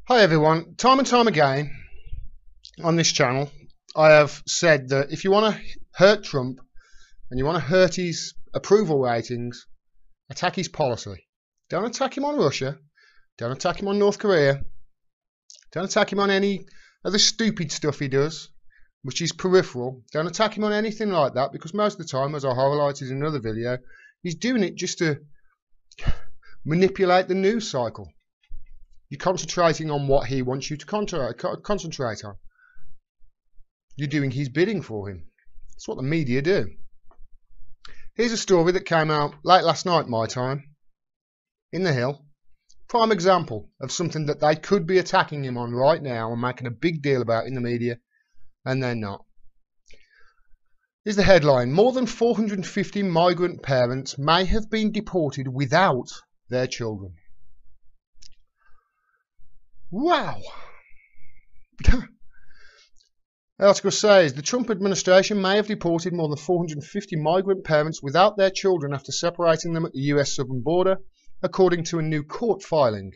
Hi everyone, time and time again on this channel I have said that if you want to hurt Trump and you want to hurt his approval ratings, attack his policy. Don't attack him on Russia, don't attack him on North Korea, don't attack him on any of the stupid stuff he does, which is peripheral. Don't attack him on anything like that, because most of the time, as I highlighted in another video, he's doing it just to manipulate the news cycle. You're concentrating on what he wants you to concentrate on. You're doing his bidding for him. That's what the media do. Here's a story that came out late last night, my time, in the Hill. Prime example of something that they could be attacking him on right now and making a big deal about in the media, and they're not. Here's the headline: more than 450 migrant parents may have been deported without their children. Wow. The article says the Trump administration may have deported more than 450 migrant parents without their children after separating them at the US southern border, according to a new court filing.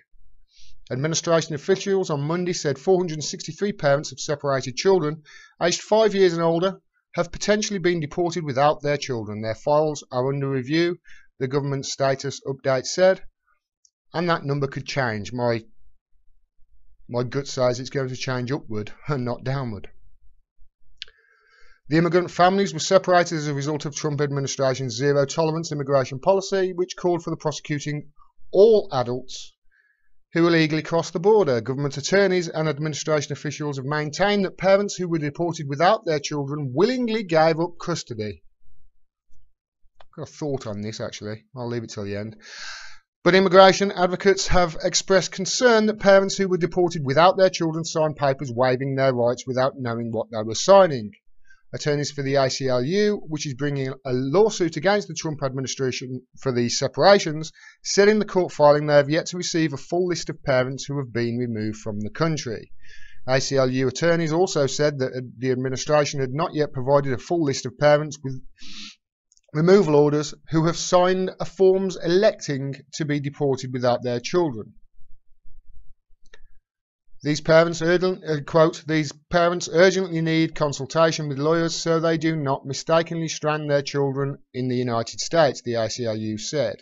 Administration officials on Monday said 463 parents of separated children aged 5 years and older have potentially been deported without their children. Their files are under review, the government status update said, and that number could change. My gut says it's going to change upward and not downward. The immigrant families were separated as a result of Trump administration's zero-tolerance immigration policy, which called for the prosecuting all adults who illegally crossed the border. Government attorneys and administration officials have maintained that parents who were deported without their children willingly gave up custody. I've got a thought on this, actually. I'll leave it till the end. But immigration advocates have expressed concern that parents who were deported without their children signed papers waiving their rights without knowing what they were signing. Attorneys for the ACLU, which is bringing a lawsuit against the Trump administration for these separations, said in the court filing they have yet to receive a full list of parents who have been removed from the country. ACLU attorneys also said that the administration had not yet provided a full list of parents with removal orders who have signed forms electing to be deported without their children. These parents, quote, these parents urgently need consultation with lawyers so they do not mistakenly strand their children in the United States, the ACLU said.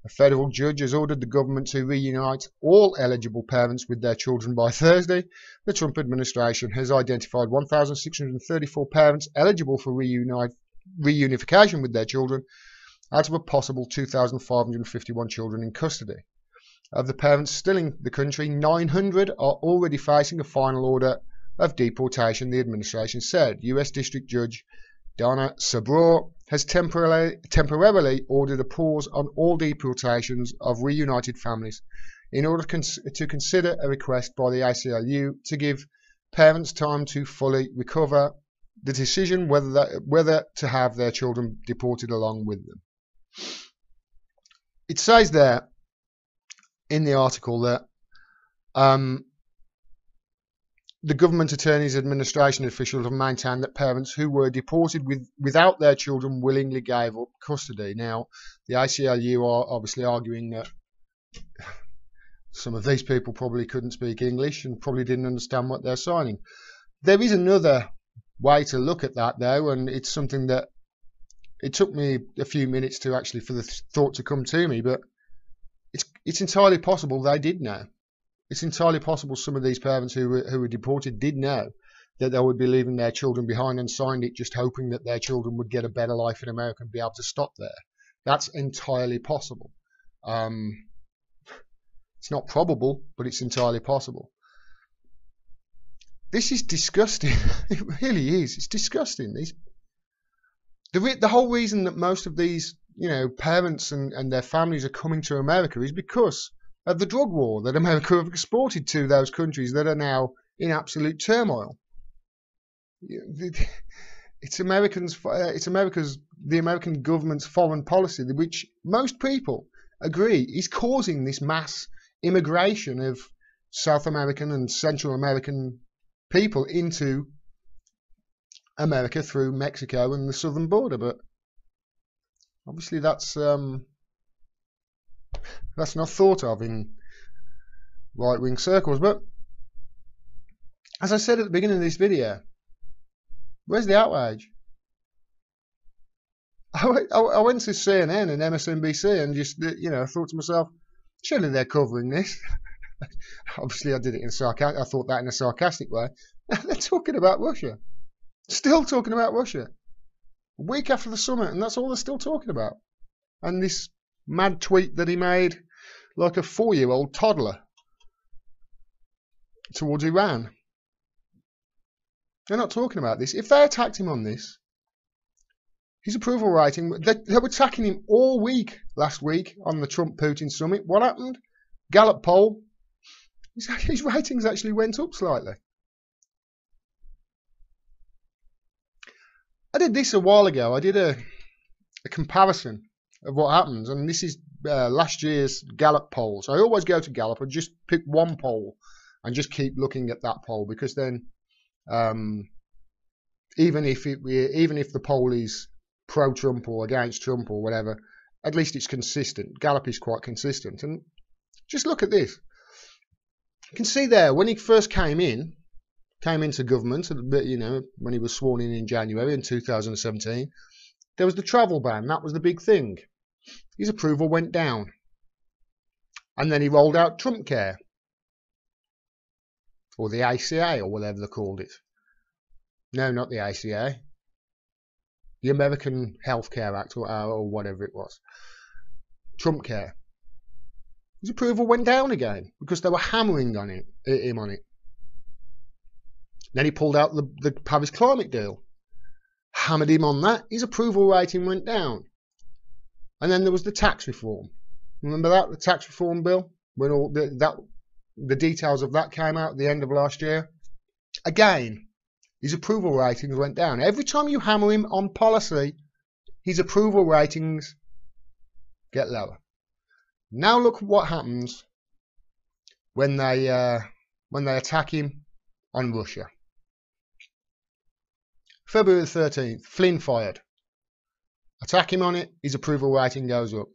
A federal judge has ordered the government to reunite all eligible parents with their children by Thursday. The Trump administration has identified 1,634 parents eligible for reunification with their children out of a possible 2,551 children in custody. Of the parents still in the country, 900 are already facing a final order of deportation, the administration said. US District Judge Donna Sabro has temporarily ordered a pause on all deportations of reunited families in order to consider a request by the ACLU to give parents time to fully recover the decision whether to have their children deported along with them. It says there in the article that the government attorneys, administration officials have maintained that parents who were deported without their children willingly gave up custody. Now, the ACLU are obviously arguing that some of these people probably couldn't speak English and probably didn't understand what they're signing. There is another way to look at that, though, and it's something that it took me a few minutes to actually for the thought to come to me, but it's entirely possible they did know. It's entirely possible some of these parents who were deported did know that they would be leaving their children behind and signed it just hoping that their children would get a better life in America and be able to stop there. That's entirely possible. It's not probable, but it's entirely possible. This is disgusting. It really is. It's disgusting. The whole reason that most of these parents and their families are coming to America is because of the drug war that America have exported to those countries that are now in absolute turmoil. It's the American government's foreign policy, which most people agree is causing this mass immigration of South American and Central American people into America through Mexico and the southern border. But obviously that's not thought of in right-wing circles. But As I said at the beginning of this video, where's the outrage? I went to CNN and MSNBC and just, thought to myself, surely they're covering this. Obviously, I did it in I thought that in a sarcastic way. They're talking about Russia. Still talking about Russia. A week after the summit, and that's all they're still talking about. And this mad tweet that he made, like a 4-year-old toddler, towards Iran. They're not talking about this. If they attacked him on this, his approval rating, they were attacking him all week last week on the Trump-Putin summit. What happened? Gallup poll, his ratings actually went up slightly. I did this a while ago. I did a comparison of what happens, and this is last year's Gallup polls. I always go to Gallup and just pick one poll and just keep looking at that poll, because then even if the poll is pro-Trump or against Trump or whatever, at least it's consistent. Gallup is quite consistent. And just look at this. You can see there, when he first came into government, when he was sworn in January in 2017, there was the travel ban. That was the big thing. His approval went down. And then he rolled out Trump Care, or the ACA, or whatever they called it. No, not the ACA. The American Health Care Act, or whatever it was. Trump Care. His approval went down again because they were hammering him on it. Then he pulled out the Paris climate deal. Hammered him on that. His approval rating went down. And then there was the tax reform. Remember that? The tax reform bill? When all the details of that came out at the end of last year. Again, his approval ratings went down. Every time you hammer him on policy, his approval ratings get lower. Now look what happens when they attack him on Russia. February the 13th, Flynn fired. Attack him on it, his approval rating goes up.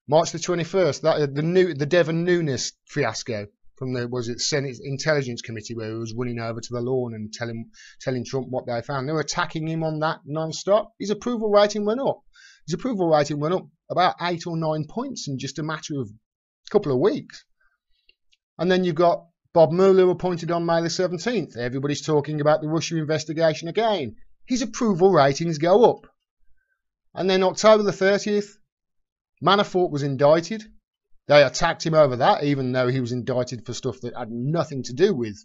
March the 21st, the Devon Nunes fiasco from the Senate Intelligence Committee, where he was running over to the lawn and telling Trump what they found. They were attacking him on that non-stop. His approval rating went up. His approval rating went up about 8 or 9 points in just a matter of a couple of weeks. And then you've got Bob Mueller appointed on May the 17th. Everybody's talking about the Russia investigation again. His approval ratings go up. And then October the 30th, Manafort was indicted. They attacked him over that, even though he was indicted for stuff that had nothing to do with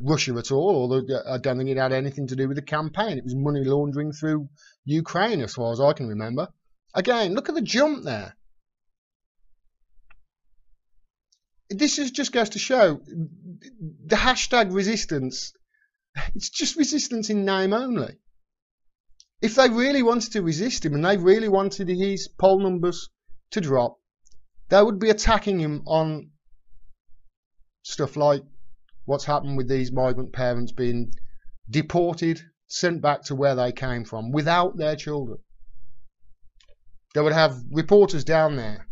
Russia at all, or I don't think it had anything to do with the campaign. It was money laundering through Ukraine, as far as I can remember. Again, look at the jump there. This just goes to show the hashtag resistance. It's just resistance in name only. If they really wanted to resist him and they really wanted his poll numbers to drop, they would be attacking him on stuff like what's happened with these migrant parents being deported, sent back to where they came from without their children. They would have reporters down there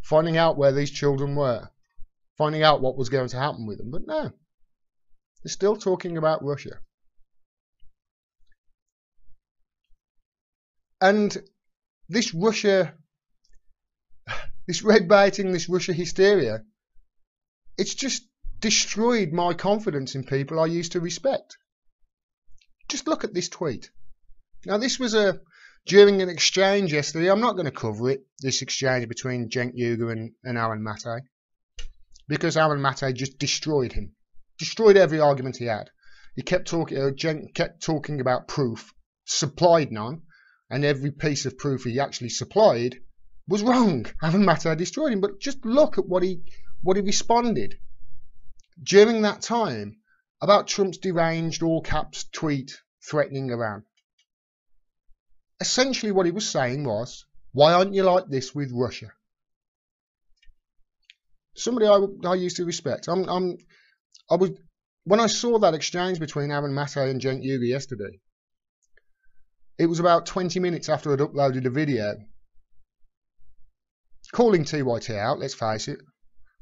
finding out where these children were, finding out what was going to happen with them. But no, they're still talking about Russia. And this Russia, this red baiting, this Russia hysteria, it's just destroyed my confidence in people I used to respect. Just look at this tweet. Now, this was during an exchange yesterday. I'm not going to cover it, this exchange between Cenk Uygur and Aaron Mate, because Aaron Mate just destroyed him. Destroyed every argument he had. He kept talking, Cenk kept talking about proof, supplied none, and every piece of proof he actually supplied was wrong. Aaron Mate destroyed him. But just look at what he responded during that time about Trump's deranged all-caps tweet threatening Iran. Essentially what he was saying was, why aren't you like this with Russia? Somebody I used to respect. When I saw that exchange between Aaron Mate and Cenk Uygur yesterday, it was about 20 minutes after I'd uploaded a video calling TYT out, let's face it.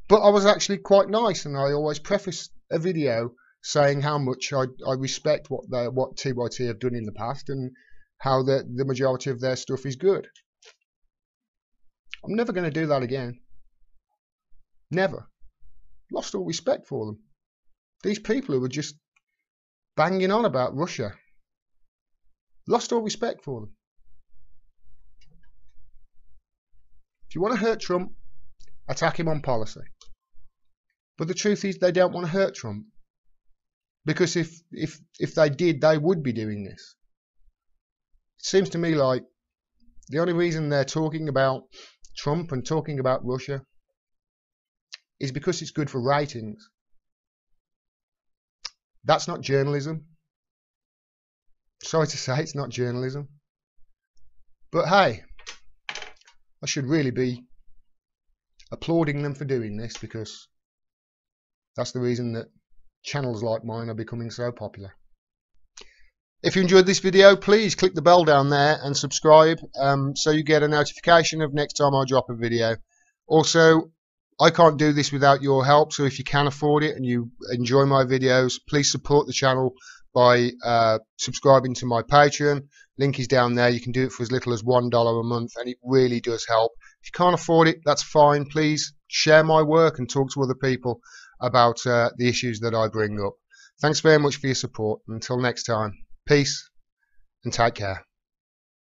But I was actually quite nice, and I always preface a video saying how much I respect what TYT have done in the past and how the majority of their stuff is good. I'm never going to do that again. Never. Lost all respect for them. These people who were just banging on about Russia. Lost all respect for them. If you want to hurt Trump, attack him on policy. But the truth is they don't want to hurt Trump. Because if they did, they would be doing this. It seems to me like the only reason they're talking about Trump and talking about Russia is because it's good for ratings. That's not journalism. Sorry to say, it's not journalism. But hey, I should really be applauding them for doing this, because that's the reason that channels like mine are becoming so popular. If you enjoyed this video, please click the bell down there and subscribe so you get a notification of next time I drop a video. Also, I can't do this without your help, so if you can afford it and you enjoy my videos, please support the channel by subscribing to my Patreon. Link is down there. You can do it for as little as $1 a month, and it really does help. If you can't afford it, that's fine. Please share my work and talk to other people about the issues that I bring up. Thanks very much for your support. Until next time, peace and take care.